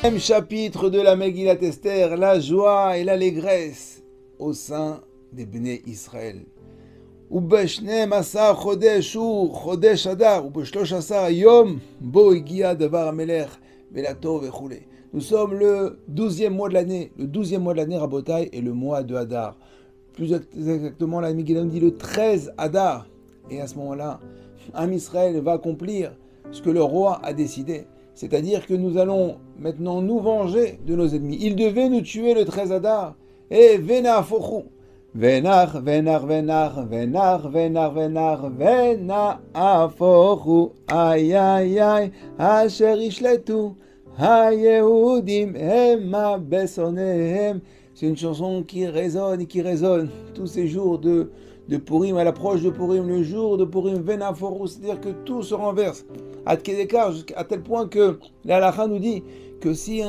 Même chapitre de la Megillat Esther, la joie et l'allégresse au sein des Bnei Israël. ובשנים עשר חודש הוא חודש אדר, וב-13 יום בו הגיע דבר המלך ולתו וכו'. Nous sommes le 12e mois de l'année. Le 12e mois de l'année, Rabotai, est le mois de Hadar. Plus exactement, la Megillah nous dit le 13 Hadar. Et à ce moment-là, Am Israël va accomplir ce que le roi a décidé. C'est-à-dire que nous allons maintenant nous venger de nos ennemis. Ils devaient nous tuer le 13 Hadar. Et Vena Fochou. Venar, venar, venar, venar, venar, venar, venar, afochu, aïe, aïe, aïe, asher ishletu, ha-yehudim, hema besonehem. C'est une chanson qui résonne et qui résonne tous ces jours de Purim, à l'approche de Purim, le jour de Purim, venar, afochu, c'est-à-dire que tout se renverse. À tel point que la halakha nous dit que si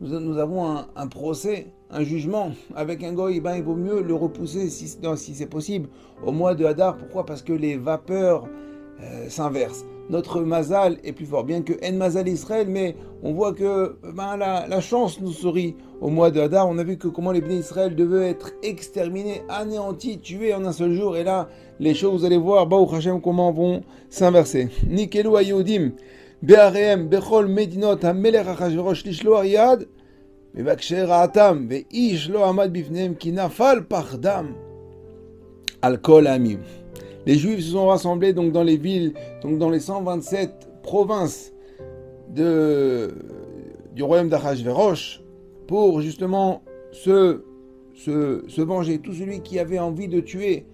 nous avons un procès, un jugement avec un goy, ben, il vaut mieux le repousser si c'est possible au mois de Hadar. Pourquoi? Parce que les vapeurs s'inversent. Notre mazal est plus fort, bien que en mazal Israël, mais on voit que ben, la chance nous sourit au mois de Hadar. On a vu que comment les Bnei Israël devaient être exterminés, anéantis, tués en un seul jour. Et là, les choses, vous allez voir, Baruch Hashem, comment vont s'inverser. Nikelu haYehudim be'arehem bechol medinot hamelech Achashverosh lishlo ariad. Les Juifs se sont rassemblés donc dans les villes, donc dans les 127 provinces du royaume d'Achashverosh pour justement se venger. Tout celui qui avait envie de tuer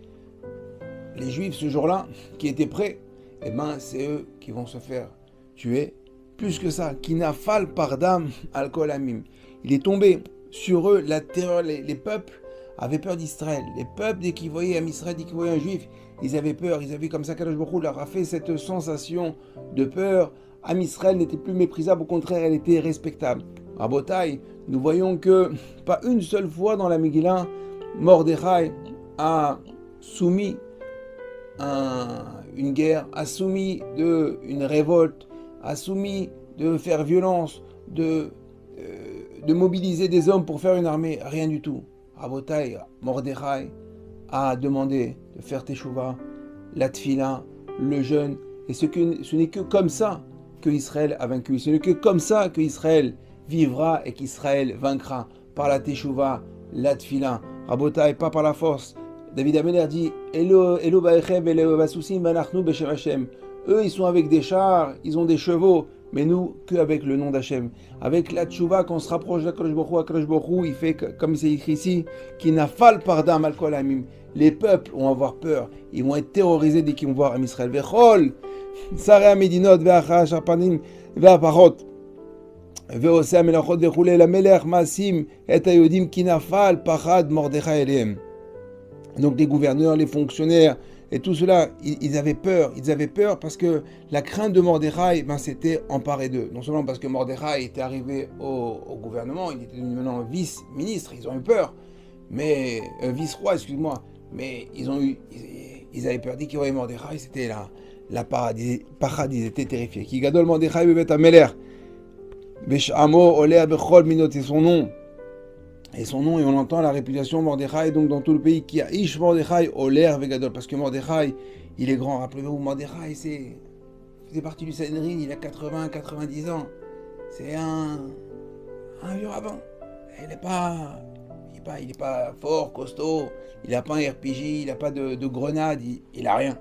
les Juifs ce jour-là, qui étaient prêts, eh ben, c'est eux qui vont se faire tuer. Plus que ça, qui nafal pardam al kol amim. Il est tombé sur eux la terreur. Les peuples avaient peur d'Israël. Les peuples, dès qu'ils voyaient un Israël, dès qu'ils voyaient un Juif, ils avaient peur. Ils avaient comme ça qu'Akadosh Baruch Hu leur a fait cette sensation de peur. Am Israël n'était plus méprisable, au contraire, elle était respectable. À Botaï, nous voyons que pas une seule fois dans la Megillah, Mordechai a soumis une guerre, a soumis une révolte, a soumis de faire violence, de mobiliser des hommes pour faire une armée, rien du tout. Rabotai, Mordechai a demandé de faire Teshuvah, la Tfila, le jeûne, et ce n'est que comme ça que Israël a vaincu. Ce n'est que comme ça que Israël vivra et qu'Israël vaincra, par la Teshuvah, la Tfila. Rabotai, pas par la force. David Ameler dit Elo ba'echem velo basusim vanachnu b'shem Hashem. Eux, ils sont avec des chars, ils ont des chevaux, mais nous, qu'avec le nom d'Hachem. Avec la tchouva, qu'on se rapproche d'Akadosh Baruch Hu, il fait comme c'est écrit ici, qui n'a fal pardam al kol amim. Les peuples vont avoir peur, ils vont être terrorisés dès qu'ils vont voir Am Israël. Vechol, sarei medinot ve'achas harpanim ve'aparot, ve'osei amelachot ve'chulei lamelech maasim et hayodim ki nafal pachad Mordechai elehem. Donc les gouverneurs, les fonctionnaires, et tout cela, ils avaient peur parce que la crainte de Mordechai, ben, s'était emparée d'eux. Non seulement parce que Mordechai était arrivé au gouvernement, il était devenu maintenant vice-ministre, ils ont eu peur, mais vice-roi, excuse-moi, mais ils avaient peur. Dès qu'ils voyaient Mordechai, c'était la parade, ils étaient terrifiés. Ki gadol Mordechai bebet hamelech, besh'amo olea bechol minot, c'est son nom. Et son nom, et on entend la réputation Mordechai, donc dans tout le pays, qui a Ish Mordechai Oler Vegadol, parce que Mordechai, il est grand. Rappelez-vous, Mordechai, faisait partie du Sanhedrin, il a 80-90 ans. C'est un vieux rabbin. Il n'est pas fort, costaud, il n'a pas un RPG, il n'a pas de grenade, il n'a rien.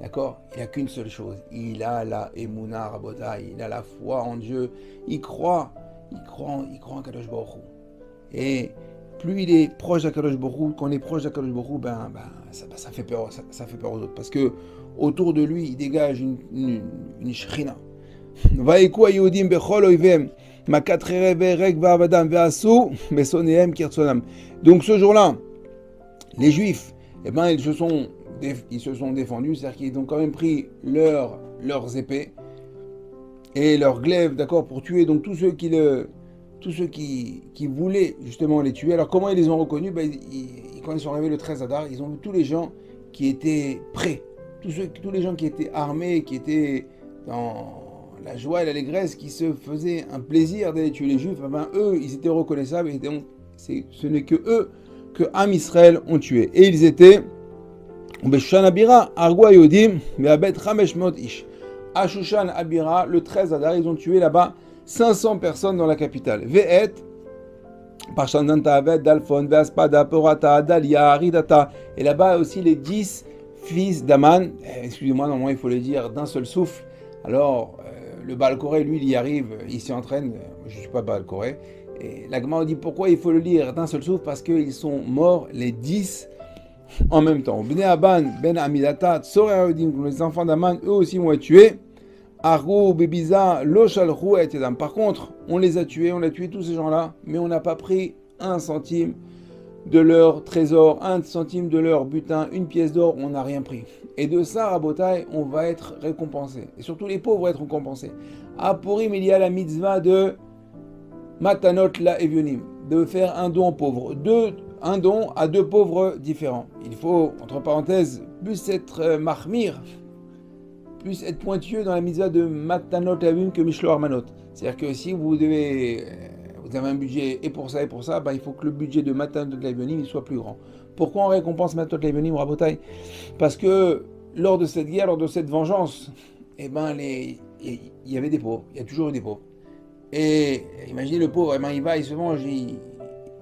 D'accord? Il n'a qu'une seule chose, il a la Emouna Rabotai, il a la foi en Dieu, il croit en Kadosh Baruch Hu. Et plus il est proche d'Akadosh Baruch Hu, quand on est proche d'Akadosh Baruch Hu, ça fait peur, ça fait peur aux autres. Parce que autour de lui, il dégage une shrina. Vaïkou haYehudim bechol oivem, makat chereh ve'erek ve'avadam ve'asu besonehem kirtzonam. Donc ce jour-là, les Juifs, eh ben, ils se sont défendus, c'est-à-dire qu'ils ont quand même pris leurs épées et leurs glaives, d'accord, pour tuer donc tous ceux qui voulaient justement les tuer. Alors comment ils les ont reconnus? Quand ils sont arrivés le 13 Hadar, ils ont vu tous les gens qui étaient prêts, tous les gens qui étaient armés, qui étaient dans la joie et l'allégresse, qui se faisaient un plaisir d'aller tuer les Juifs, eh ben, eux, ils étaient reconnaissables, et donc ce n'est que eux, que Am Israël ont tué. Et ils étaient, Shushan Abira, Argoua Yodim, Me'abet Chamesh Mot Ish. À Shushan Abira, le 13 Adar, ils ont tué là-bas 500 personnes dans la capitale. Ve'et, Parshandanta Aved, Dalphon, Ve'aspada, Porata, Dalia, Ridata. Et là-bas aussi les 10 fils d'Aman. Excusez-moi, normalement il faut le dire d'un seul souffle. Alors, le Baal Koré, lui, il y arrive, il s'y entraîne. Je ne suis pas Baal Koré. Et la Gemara dit pourquoi il faut le lire d'un seul souffle, parce qu'ils sont morts les 10 en même temps. Bnei Aban, Ben Amidata, Tsorer Yodim, les enfants d'Aman, eux aussi vont être tués. Arou, Bebiza, Loshalchou et Edam. Par contre, on a tué tous ces gens-là, mais on n'a pas pris un centime de leur trésor, un centime de leur butin, une pièce d'or, on n'a rien pris. Et de ça, Rabotai, on va être récompensé. Et surtout les pauvres vont être récompensés. À Purim, il y a la mitzvah de Matanot la Evionim, de faire un don aux pauvres. Un don à 2 pauvres différents. Il faut, entre parenthèses, plus être mahmir, plus être pointueux dans la mitzvah de Matanot la Evionim que Mishlo Armanot. C'est-à-dire que si vous avez un budget et pour ça, il faut que le budget de Matanot la Evionim soit plus grand. Pourquoi on récompense Matanot la Evionim, Rabotai? Parce que lors de cette guerre, lors de cette vengeance, il y avait des pauvres, il y a toujours eu des pauvres. Et imaginez le pauvre, il va, il se venge,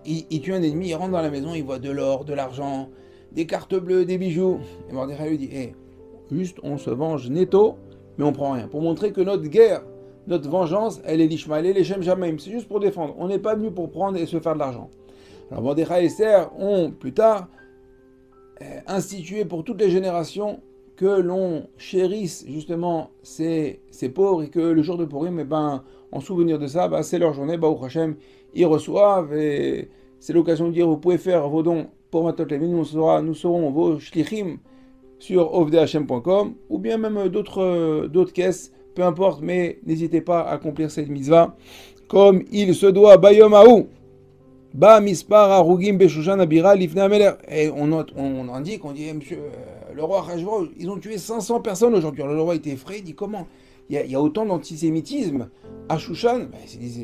il tue un ennemi, il rentre dans la maison, il voit de l'or, de l'argent, des cartes bleues, des bijoux. Et Mordechai lui dit, juste on se venge netto, mais on prend rien. Pour montrer que notre guerre, notre vengeance, elle est l'Ishmael, elle est Shem Shamaim. C'est juste pour défendre. On n'est pas venu pour prendre et se faire de l'argent. Alors Mordechai et Esther ont plus tard institué pour toutes les générations que l'on chérisse justement ces pauvres et que le jour de Purim, en souvenir de ça, c'est leur journée, Baruch Hashem, ils reçoivent et c'est l'occasion de dire, vous pouvez faire vos dons pour Matot Levin, nous serons vos shlichim sur ovdehashem.com ou bien même d'autres caisses, peu importe, mais n'hésitez pas à accomplir cette mitzvah comme il se doit. Bayom Haou, Ba Mispar Arugim Beshushan Abira Lifnei Ameler. Et on indique, on dit, monsieur, le roi Achashverosh, ils ont tué 500 personnes aujourd'hui. Le roi était effrayé, il dit comment il y a autant d'antisémitisme à Shushan?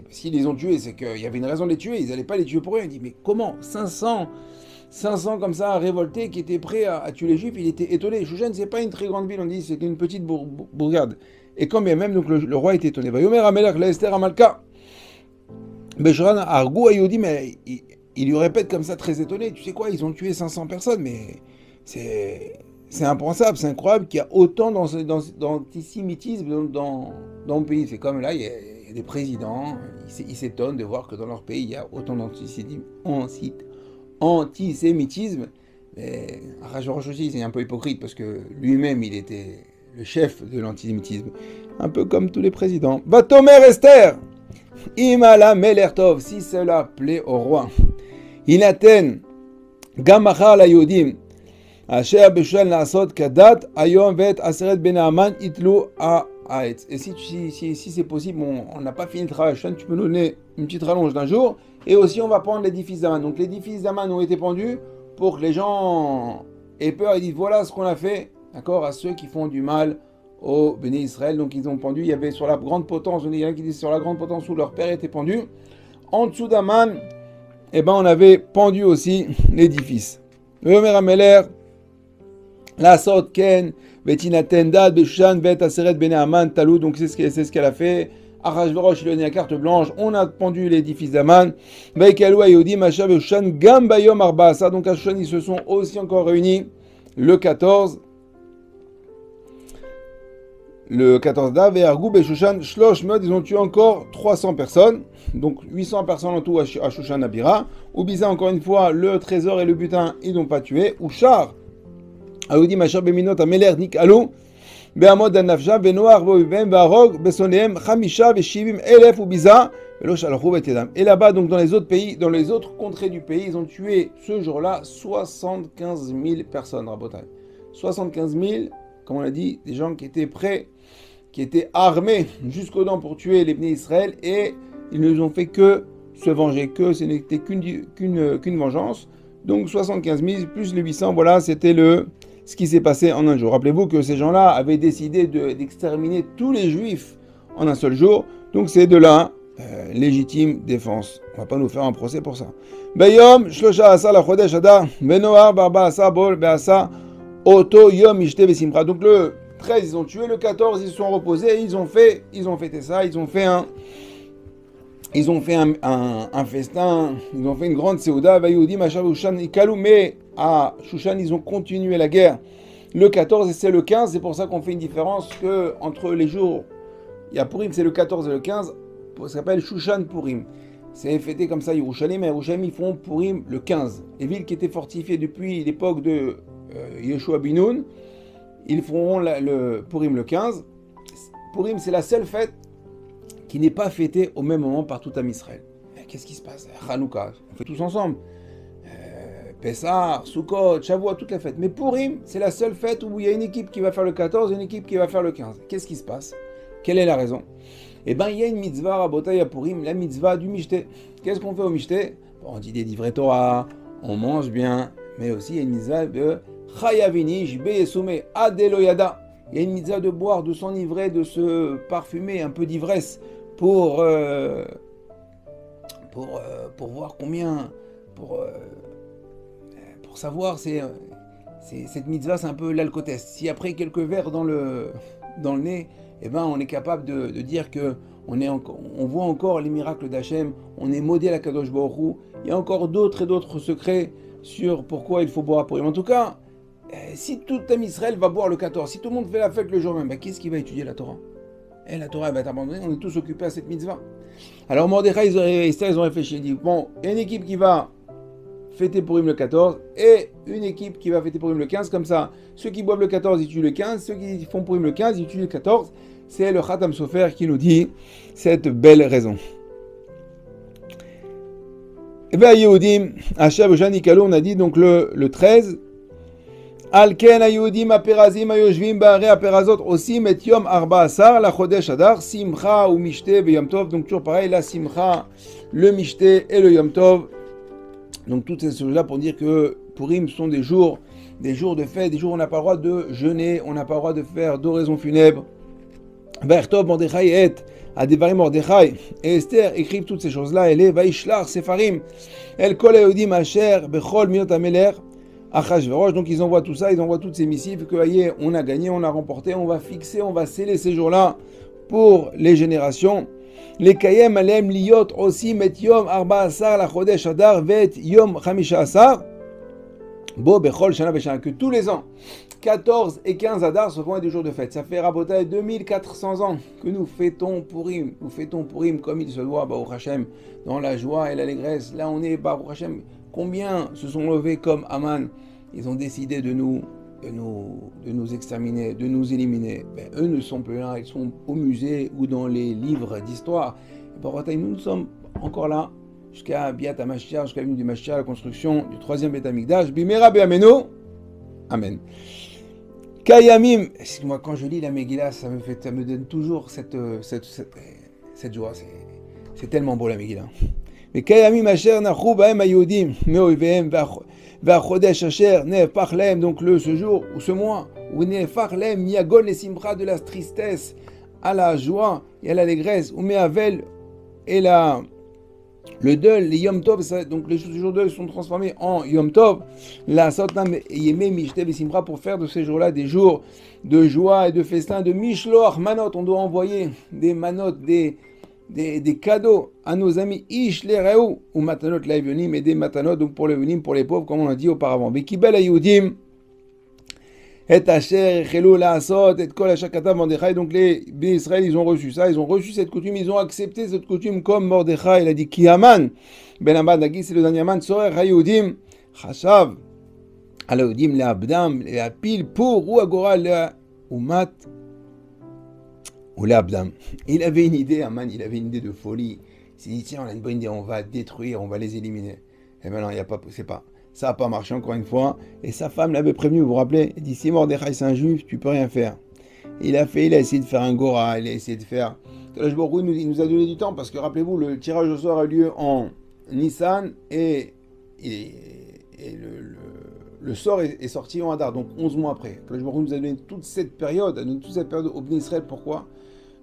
S'ils les ont tués, c'est qu'il y avait une raison de les tuer, ils n'allaient pas les tuer pour rien. Il dit, mais comment 500 comme ça, révoltés, qui étaient prêts à tuer les Juifs, il était étonné. Shushan, c'est pas une très grande ville, on dit, c'était une petite bourgade. Et quand bien même, donc, le roi était étonné. Vayomer Amelech la Esther Amalka. Beshran Argou Ayodi, mais il lui répète comme ça, très étonné. Tu sais quoi, ils ont tué 500 personnes, mais c'est impensable, c'est incroyable qu'il y a autant d'antisémitisme dans le pays. C'est comme là, il y a des présidents, ils s'étonnent de voir que dans leur pays, il y a autant d'antisémitisme. Mais Achashverosh aussi, c'est un peu hypocrite parce que lui-même, il était le chef de l'antisémitisme. Un peu comme tous les présidents. Vatomer Esther, Imala Melertov, si cela plaît au roi. Inaten, Gamachar la Yodim. Et si c'est possible, on n'a pas fini le travail, tu peux nous donner une petite rallonge d'un jour. Et aussi, on va prendre les 10 fils d'Aman. Donc, les 10 fils d'Aman ont été pendus pour que les gens aient peur et disent voilà ce qu'on a fait, d'accord, à ceux qui font du mal au Béné Israël. Donc, ils ont pendu. Il y avait sur la grande potence, il y en a qui disent sur la grande potence où leur père était pendu. En dessous d'Aman, on avait pendu aussi les 10 fils. Le Omer Ameler. La Sot Ken, Betinaten Dad, Beshushan, Bet Aseret Bene Aman, Talou, donc c'est ce qu'elle a fait. Achashverosh, il a donné la carte blanche, on a pendu les 10 fils d'Aman. Baïkalou Ayodi, Macha Beshushan, Gam Bayom Arbaasa, donc à Shushan, ils se sont aussi encore réunis le 14. Le 14 d'Av, et Argou Beshushan, Shlosh Mod, ils ont tué encore 300 personnes, donc 800 personnes en tout à Shushan Abira. Oubiza, encore une fois, le trésor et le butin, ils n'ont pas tué. Ouchar, Aoudi Machar Beminot Ameler Nik Alou Beamod Anafja Benoar Boibem Barog Besonem Hamisha Beshivim Elef Ubiza Velo Shalchou Betedam. Et là-bas, donc dans les autres pays, dans les autres contrées du pays, ils ont tué ce jour-là 75 000 personnes, Rabotai. 75 000, comme on l'a dit, des gens qui étaient prêts, qui étaient armés jusqu'aux dents pour tuer les Bnei Israël, et ils ne ont fait que se venger, que ce n'était qu'une vengeance. Donc 75 000 plus les 800, voilà, c'était ce qui s'est passé en un jour. Rappelez-vous que ces gens-là avaient décidé d'exterminer tous les Juifs en un seul jour. Donc c'est de la légitime défense. On va pas nous faire un procès pour ça. Bayom, Shlosha Asa la Chodesh Adar, Benoar, Barba Asa, Bol, Beasa, Oto, Yom, Ishte, Besimra. Donc le 13, ils ont tué, le 14, ils se sont reposés, ils ont fêté ça, ils ont fait un festin, ils ont fait une grande Seuda, Vayoudim, Ashav, Shushan, Ikalou, mais à Shushan, ils ont continué la guerre. Le 14 et c'est le 15, c'est pour ça qu'on fait une différence que entre les jours, il y a Purim, c'est le 14 et le 15, ça s'appelle Shushan Purim. C'est fêté comme ça Yerushalayim, mais Yerushalayim ils font Purim le 15. Les villes qui étaient fortifiées depuis l'époque de Yeshua Binoun, ils feront le Purim le 15. Purim c'est la seule fête qui n'est pas fêtée au même moment par tout Am Israël. Qu'est-ce qui se passe? Hanouka, on fait tous ensemble. Pessah, Sukkot, Shavuot, toute la fête. Mais Purim, c'est la seule fête où il y a une équipe qui va faire le 14 et une équipe qui va faire le 15. Qu'est-ce qui se passe? Quelle est la raison? Eh bien, il y a une mitzvah, Rabotai à Purim, la mitzvah du Mishté. Qu'est-ce qu'on fait au Mishté? On dit des livrets Torah, on mange bien, mais aussi il y a une mitzvah de Chayavini, Jbe Yesume, Adeloyada. Il y a une mitzvah de boire, de s'enivrer, de se parfumer, un peu d'ivresse, pour voir combien, pour savoir, cette mitzvah, c'est un peu l'alcotest. Si après quelques verres dans le nez, eh ben, on est capable de dire que on voit encore les miracles d'Hachem, on est maudit à la Kadosh Baruch Hu. Il y a encore d'autres et d'autres secrets sur pourquoi il faut boire à Purim. En tout cas, si tout Am Israël va boire le 14, si tout le monde fait la fête le jour même, ben, qui est-ce qui va étudier la Torah? La Torah va être abandonnée, on est tous occupés à cette mitzvah. Alors Mordechai et Esther, ils ont réfléchi, ils disent, bon, il y a une équipe qui va fêter Purim le 14 et une équipe qui va fêter Purim le 15, comme ça, ceux qui boivent le 14, ils tuent le 15, ceux qui font Purim le 15, ils tuent le 14. C'est le Khatam Sofer qui nous dit cette belle raison. Et bien, Yehudim, Hashav Janikalo, on a dit donc le 13. Alken Yehudim Aperazim Ayoshvim Baare Aperazot aussi met Yom Arba Asar la Chodesh Adar Simcha ou Mishte ve Yom Tov. Donc toujours pareil, la Simcha, le Mishte et le Yom Tov. Donc toutes ces choses-là pour dire que Purim sont des jours de fête, des jours où on n'a pas le droit de jeûner, on n'a pas le droit de faire d'oraison funèbre. Bertov Mordechai et Adevarim Mordechai et Esther écrivent toutes ces choses-là. Elle est Vaishlar Sefarim El Kol Yehudim Asher Bechol Miot Ameler Achashverosh. Donc ils envoient tout ça, ils envoient toutes ces missives que voyez, on a gagné, on a remporté, on va fixer, on va sceller ces jours-là pour les générations. Les Kayem Alem Liot aussi Met Yom Arba Asar La Chodesh Adar Vet Yom Chamisha Asar Bo Bechol Shana Beshana, que tous les ans 14 et 15 Adar se font des jours de fête. Ça fait Rabotai 2400 ans que nous fêtons Purim. Nous fêtons Purim comme il se doit, Baruch Hashem, dans la joie et l'allégresse. Là on est, Baruch Hashem, combien se sont levés comme Aman? Ils ont décidé de nous exterminer, de nous éliminer. Ben, eux ne sont plus là, ils sont au musée ou dans les livres d'histoire. Baruch nous sommes encore là jusqu'à Biat HaMashiach, jusqu'à la venue du Mashiach, la construction du 3e Beth Amikdash. Bimera Be'ameno. Amen. Kayamim, moi quand je lis la Megillah, ça me donne toujours cette joie. C'est tellement beau la Megillah. Mais Kayamim Asher Nachou Bahem Ayodim Meoivehem Vachodesh Asher Nefach Lehem, donc ce jour ou ce mois où Nefach Lehem Miagol les Simcha, de la tristesse à la joie et à l'allégresse, ou Meavel et le deuil, les Yom Tov, donc les jours de deuil sont transformés en Yom Tov. La Sotnam Yemé Mishte Besimra, pour faire de ces jours-là des jours de joie et de festin, de Mishloach Manot. On doit envoyer des manot, des cadeaux à nos amis Ish Lereu ou Matanot Laïvionim, et des Matanot donc pour les Venim, pour les pauvres, comme on a dit auparavant. Bekibel Ayudim et Asher Chelo Laasot et Kol Hashakatav Mordechai. Donc les Israël, ils ont reçu ça, ils ont reçu cette coutume, ils ont accepté cette coutume comme Mordechai. Il a dit Kiaman Ben Amad Nagi, c'est le dernier man Sorer Hayudim Chashav Alayudim Leabdam Leapil pour ou Agora Leumat ou Leabdam. Il avait une idée, Aman, il avait une idée de folie. Il s'est dit tiens, on a une bonne idée, on va détruire, on va les éliminer. Et maintenant, il n'y a pas, c'est pas. Ça n'a pas marché encore une fois. Et sa femme l'avait prévenu, vous vous rappelez? Il dit, si Mordechai c'est un juif, tu peux rien faire. Il a essayé de faire un Gora, il a essayé de faire... Il nous a donné du temps, parce que rappelez-vous, le tirage au sort a eu lieu en Nissan, et le sort est sorti en Hadar, donc 11 mois après. Le nous a donné toute cette période au Bnei Israël, pourquoi?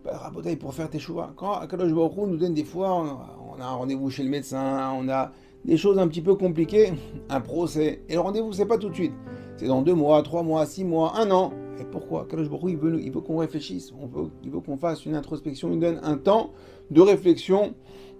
Rabotaï, pour faire tes choix. Quand Akadosh Baruch Hu nous donne des fois, on a un rendez-vous chez le médecin, on a des choses un petit peu compliquées, un procès. Et le rendez-vous, c'est pas tout de suite. C'est dans 2 mois, 3 mois, 6 mois, 1 an. Et pourquoi Akadosh Baruch Hu, il veut qu'on réfléchisse, il veut qu'on fasse une introspection, il donne un temps de réflexion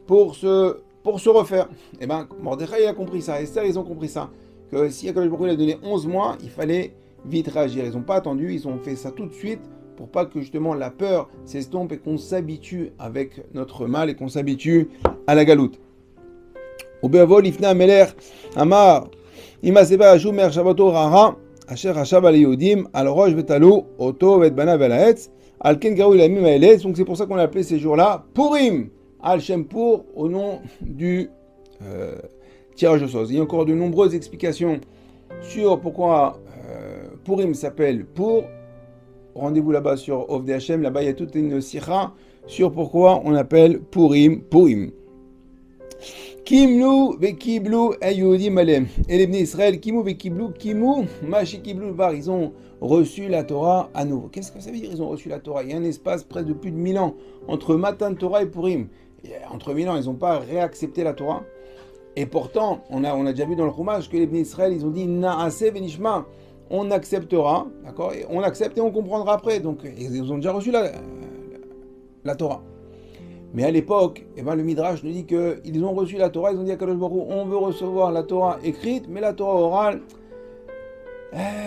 pour se refaire. Et bien, Mordechai a compris ça, Esther, ils ont compris ça. Que si Akadosh Baruch Hu a donné 11 mois, il fallait vite réagir. Ils n'ont pas attendu, ils ont fait ça tout de suite pour pas que justement la peur s'estompe et qu'on s'habitue avec notre mal et qu'on s'habitue à la galoute. Ubeavol ifna meler amar imaseba ajumer shabato rara asher hashab al yehudim al rosh betalu oto vet bana velaetz al ken garu ilamim aelez. Donc c'est pour ça qu'on a appelé ces jours-là Purim al Shem Pur, au nom du tirage au sort. Il y a encore de nombreuses explications sur pourquoi Purim s'appelle Pour. Rendez-vous là-bas sur Ovdei Hashem, là-bas il y a toute une sikha sur pourquoi on appelle Purim. Kimlu vekiblu ayudim alem. Et les Bnei Israël, Kimu vekiblu, Kimu mashi kiblu var. Ils ont reçu la Torah à nouveau. Qu'est-ce que ça veut dire, ils ont reçu la Torah? Il y a un espace presque de plus de 1000 ans entre Matan Torah et Purim. Et entre 1000 ans, ils n'ont pas réaccepté la Torah. Et pourtant, on a déjà vu dans le Chumash que les Bnei Israël, ils ont dit Naase venishma. On acceptera, d'accord? On accepte et on comprendra après. Donc, ils ont déjà reçu la Torah. Mais à l'époque, le Midrash nous dit qu'ils ont reçu la Torah, ils ont dit à Kadosh Baruch Hu, on veut recevoir la Torah écrite, mais la Torah orale,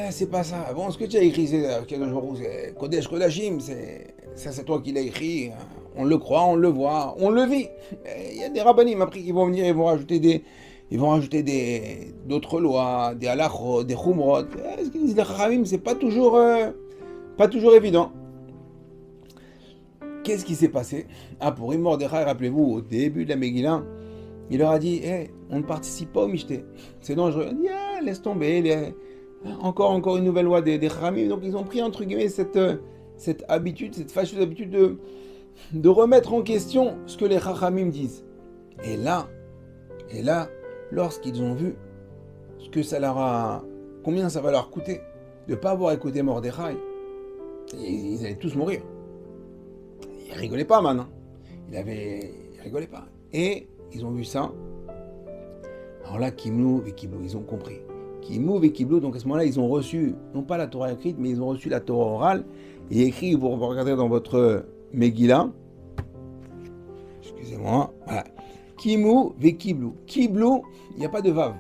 c'est pas ça. Bon, ce que tu as écrit, c'est Kadosh Baruch Hu, c'est Kodesh Kodashim, c'est toi qui l'as écrit, on le croit, on le voit, on le vit. Il y a des rabbanim après qui vont venir, ils vont rajouter d'autres lois, des halachot, des chumrot. Ce qu'ils disent les chachamim, c'est pas toujours évident. Qu'est-ce qui s'est passé? Pour Mordechai, rappelez-vous, au début de la Megillah, il leur a dit on ne participe pas au Mishté. C'est dangereux. Il dit laisse tomber. Encore une nouvelle loi des chachamim. Donc ils ont pris entre guillemets cette habitude, cette fâcheuse habitude de remettre en question ce que les chachamim disent. Et là, lorsqu'ils ont vu combien ça va leur coûter de ne pas avoir écouté Mordechai, ils allaient tous mourir. Ils rigolaient pas, man. Ils rigolaient pas. Et ils ont vu ça. Alors là, Kimlu et Kiblu, ils ont compris. Kimlu et Kiblu, donc à ce moment-là, ils ont reçu, non pas la Torah écrite, mais ils ont reçu la Torah orale et écrit, vous regardez dans votre Megillah. Excusez-moi. Voilà. Kimu ve Kiblu. Kiblu, il n'y a pas de vav.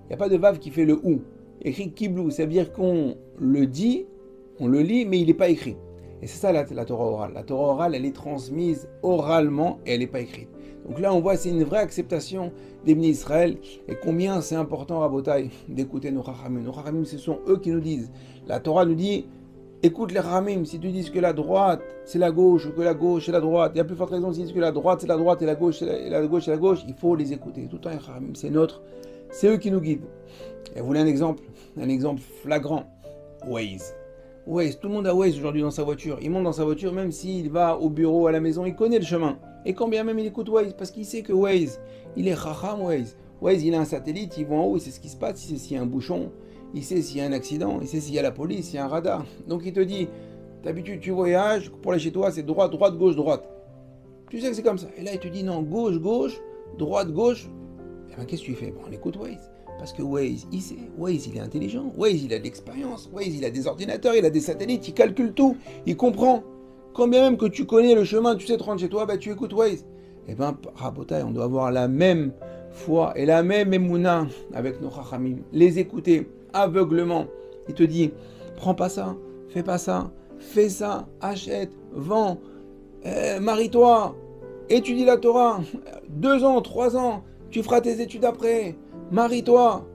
Il n'y a pas de vav qui fait le ou. Écrit Kiblu, ça veut dire qu'on le dit, on le lit, mais il n'est pas écrit. Et c'est ça la Torah orale. La Torah orale, elle est transmise oralement et elle n'est pas écrite. Donc là, on voit, c'est une vraie acceptation des Bnei Israël. Et combien c'est important, Rabotai, d'écouter nos Chachamim. Nos Chachamim, ce sont eux qui nous disent. La Torah nous dit, écoute les Chachamim, si tu dis que la droite, c'est la gauche, ou que la gauche, c'est la droite, il y a plus forte raison s'ils disent que la droite, c'est la droite, et la gauche, c'est la gauche, c'est la gauche, il faut les écouter. Tout le temps, les Chachamim, c'est eux qui nous guident. Et vous voulez un exemple flagrant. Waze, tout le monde a Waze aujourd'hui dans sa voiture. Il monte dans sa voiture, même s'il va au bureau, à la maison, il connaît le chemin. Et quand bien même il écoute Waze, parce qu'il sait que Waze, il est chacham Waze. Waze, il a un satellite, il voit en haut, il sait ce qui se passe, il sait s'il y a un bouchon, il sait s'il y a un accident, il sait s'il y a la police, s'il y a un radar. Donc il te dit, d'habitude tu voyages, pour aller chez toi, c'est droite, gauche, droite. Tu sais que c'est comme ça. Et là, il te dit non, gauche, droite, gauche. Et bien qu'est-ce que tu fais? On écoute Waze. Parce que Waze, il sait. Waze, il est intelligent. Waze, il a de l'expérience. Waze, il a des ordinateurs, il a des satellites, il calcule tout. Il comprend. Quand bien même que tu connais le chemin, tu sais te rendre chez toi, tu écoutes Waze. Eh bien, Rabotai, on doit avoir la même foi et la même émouna avec nos chachamim. Les écouter aveuglement. Il te dit, prends pas ça, fais ça, achète, vends, marie-toi, étudie la Torah. 2 ans, 3 ans, tu feras tes études après. Marie-toi.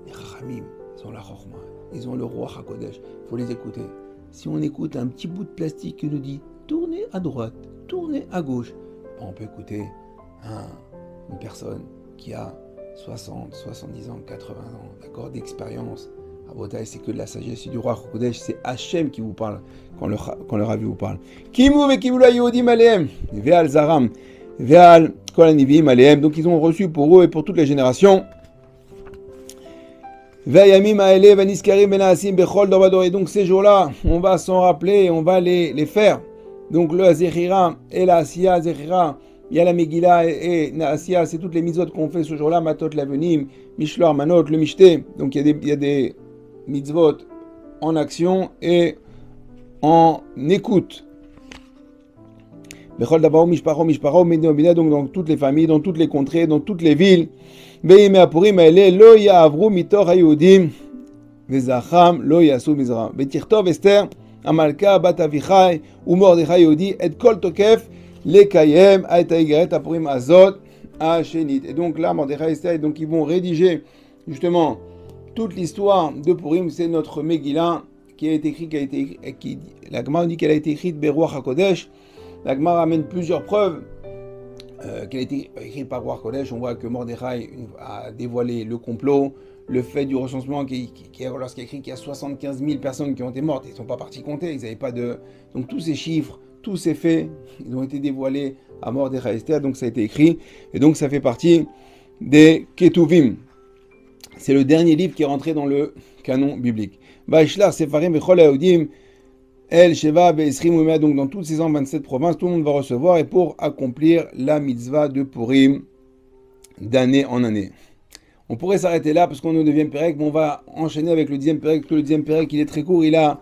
Les Chachamim, ils ont la Chorma, ils ont le roi HaKodesh. Il faut les écouter. Si on écoute un petit bout de plastique qui nous dit tournez à droite, tournez à gauche, on peut écouter une personne qui a 60, 70 ans, 80 ans, d'accord, d'expérience. Rabotai, c'est que de la sagesse, c'est du roi HaKodesh, c'est Hachem qui vous parle quand le Ravi vous parle. Kimu ve kiblu haYehudim alehem, ve'al zaram, ve'al kol hanivim alehem. Donc ils ont reçu pour eux et pour toutes les générations. Ve'yamim ha'ele ve'niskarim ve'naasim bechol dor vador. Et donc ces jours-là, on va s'en rappeler, on va les faire Donc le Zechira et la Asiya Zechira, il y a la Megillah et Naasiya, c'est toutes les mitzvot qu'on fait ce jour-là, Matot Lavenim, Mishlor Manot, le Mishte. Donc il y a des mitzvot en action et en écoute. Donc dans toutes les familles, dans toutes les contrées, dans toutes les villes. Vezacham lo yasu mizra. Betirtov Esther, Amalka bat Avichai, Mordechai Yehudi, et kol tokef lekayem aita igret apurim azot ashenit. Et donc là, Mordechai Esther, donc ils vont rédiger justement toute l'histoire de Purim. C'est notre Megillah qui a été écrite, la Gemara dit qu'elle a été écrite Beruach HaKodesh. La Gemara amène plusieurs preuves qu'elle a été écrite par Ruach HaKodesh. On voit que Mordechai a dévoilé le complot, le fait du recensement lorsqu'il a écrit qu'il y a 75 000 personnes qui ont été mortes, ils ne sont pas partis compter, ils n'avaient pas de... Donc tous ces chiffres, tous ces faits, ils ont été dévoilés à Mordechai Esther, donc ça a été écrit, et donc ça fait partie des Ketuvim. C'est le dernier livre qui est rentré dans le canon biblique. Vaishlar Sefarim Bechol Yehudim El Sheva Be'esrim Umea, donc dans toutes ces 127 provinces, tout le monde va recevoir, et pour accomplir la mitzvah de Purim d'année en année. On pourrait s'arrêter là parce qu'on est au 9e Pérec, mais on va enchaîner avec le 10e Pérec. Le 10e Pérec, il est très court, il a,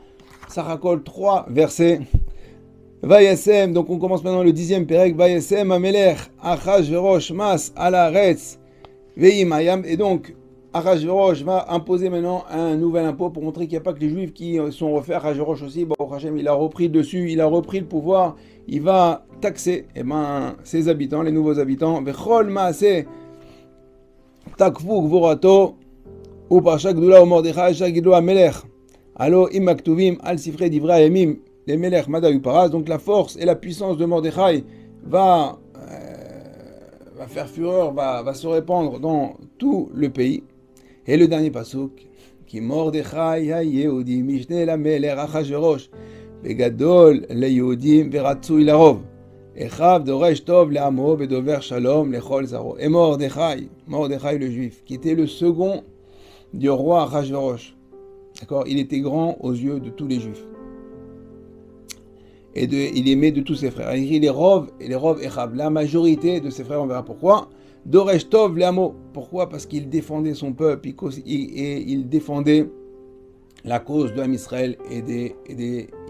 ça racole 3 versets. Vayesem, donc on commence maintenant le 10e Pérec. Vayesem Amelech, Achashverosh, Mas, Alaretz, Veimayam. Et donc, Achashverosh va imposer maintenant un nouvel impôt pour montrer qu'il n'y a pas que les Juifs qui sont refaits. Achashverosh aussi, bon, Hachem, il a repris dessus, il a repris le pouvoir. Il va taxer ses habitants, les nouveaux habitants. Vechol Maaseh. Takfu Gvorato ou Parsha Gdula ou Mordechai Shagidlo Amelech. Allo Imaktuvim Al Sifre Divra Yemim les Melech Madayu Paras. Donc la force et la puissance de Mordechai va faire fureur, va se répandre dans tout le pays. Et le dernier pasuk qui Mordechai Yehudi Mishne la Melech Achashverosh Begadol le Yehudim Veratzu Ilarov. Echav Doresh Tov Le'amo Bedover Shalom Lechol Zaro. Et Mordechai le juif, qui était le second du roi Achashverosh. D'accord, il était grand aux yeux de tous les juifs. Et il aimait de tous ses frères. Il écrit les Rov et les Rov Echav. La majorité de ses frères, on verra pourquoi. Doresh Tov Le'amo. Pourquoi? Parce qu'il défendait son peuple et il défendait la cause de l'Am Israël et des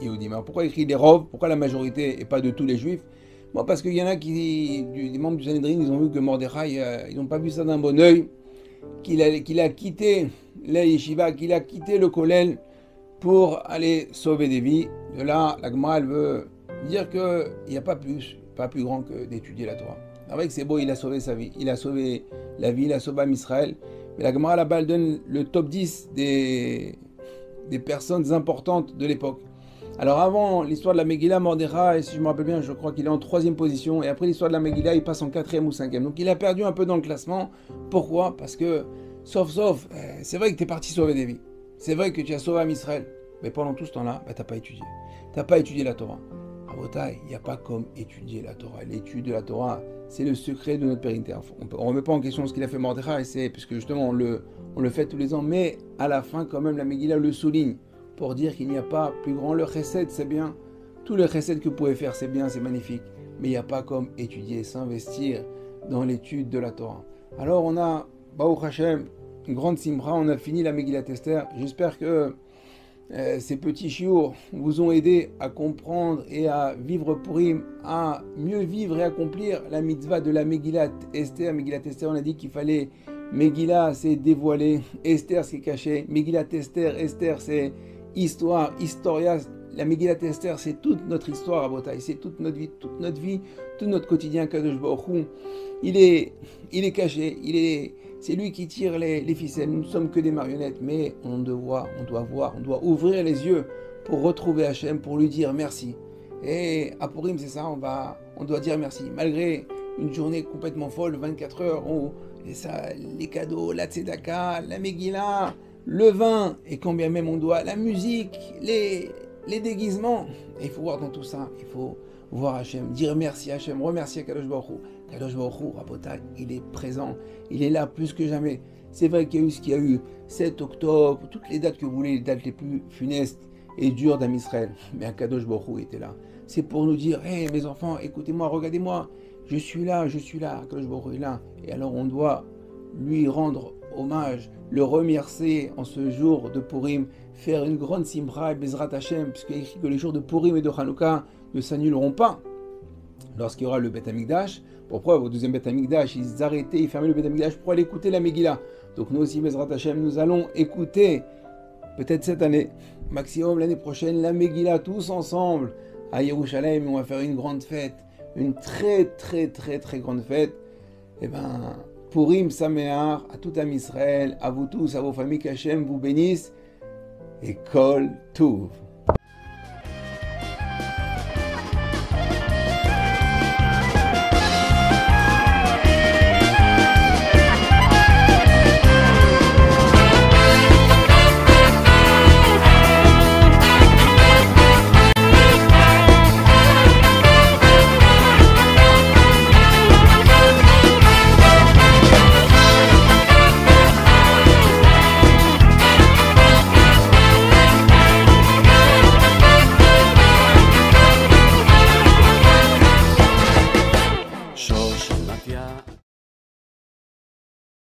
Yehudim. Alors pourquoi il écrit les Rov? Pourquoi la majorité et pas de tous les juifs? Bon, parce qu'il y en a des membres du Sanhedrin, ils ont vu que Mordechai, ils n'ont pas vu ça d'un bon oeil, qu'il a quitté la yeshiva, qu'il a quitté le kollel pour aller sauver des vies. De là, la Gemara, elle veut dire qu'il n'y a pas plus grand que d'étudier la Torah. C'est vrai que c'est beau, il a sauvé sa vie, il a sauvé la vie, il a sauvé Israël. Mais la Gemara, là-bas, elle donne le top 10 des personnes importantes de l'époque. Alors avant l'histoire de la Megillah, Mordechai, si je me rappelle bien, je crois qu'il est en 3e position. Et après l'histoire de la Megillah, il passe en 4e ou 5e. Donc il a perdu un peu dans le classement. Pourquoi? Parce que, sauf, c'est vrai que tu es parti sauver des vies. C'est vrai que tu as sauvé Israël. Mais pendant tout ce temps-là, tu n'as pas étudié. Tu n'as pas étudié la Torah. À Botaï, il n'y a pas comme étudier la Torah. L'étude de la Torah, c'est le secret de notre pérennité. On ne remet pas en question ce qu'il a fait Mordechai, puisque justement on le fait tous les ans. Mais à la fin, quand même, la Megillah le souligne. Pour dire qu'il n'y a pas plus grand. Le chesed, c'est bien. Tout le chesed que vous pouvez faire, c'est bien, c'est magnifique. Mais il n'y a pas comme étudier, s'investir dans l'étude de la Torah. Alors on a, Baruch Hashem, une grande simra, on a fini la Megillat Esther. J'espère que ces petits chiours vous ont aidé à comprendre et à vivre Purim, à mieux vivre et accomplir la mitzvah de la Megillat Esther. Megillat Esther, on a dit qu'il fallait... Megillah, c'est dévoilé. Esther, c'est caché. Megillat Esther, c'est... histoire, historia, la Megillat Esther, c'est toute notre histoire à Botaï, c'est toute notre vie, tout notre quotidien. Kadosh Baruch Hu, il est caché, c'est lui qui tire les ficelles. Nous ne sommes que des marionnettes, mais on doit ouvrir les yeux pour retrouver Hachem, pour lui dire merci. Et à Purim, c'est ça, on doit dire merci, malgré une journée complètement folle, 24 heures, les cadeaux, la tzedaka, la Megillah, le vin, et quand bien même on doit la musique, les déguisements. Et il faut voir dans tout ça, il faut voir Hachem, dire merci à Hachem, remercier Kadosh Baruch Hu. Kadosh Baruch Hu, Rabotai, il est présent, il est là plus que jamais. C'est vrai qu'il y a eu ce qu'il y a eu, 7 octobre, toutes les dates que vous voulez, les dates les plus funestes et dures d'Am Israël. Mais Kadosh Baruch Hu était là. c'est pour nous dire, hé mes enfants, écoutez-moi, regardez-moi, je suis là, Akadosh Baruch Hu est là. Et alors on doit lui rendre hommage, le remercier en ce jour de Purim, faire une grande simra et Bezrat Hashem, puisqu'il est écrit que les jours de Purim et de Hanouka ne s'annuleront pas. Lorsqu'il y aura le Beth Amikdash, pour preuve, au deuxième Beth Amikdash, ils arrêtaient, ils fermaient le Beth Amikdash pour aller écouter la Megillah. Donc nous aussi, Bezrat Hashem, nous allons écouter, peut-être cette année, maximum l'année prochaine, la Megillah, tous ensemble, à Yerushalayim. On va faire une grande fête, une très grande fête. Et ben, Purim Sameach, à tout Am Israël, à vous tous, à vos familles, qu'Hachem vous bénisse, et Kol Touv.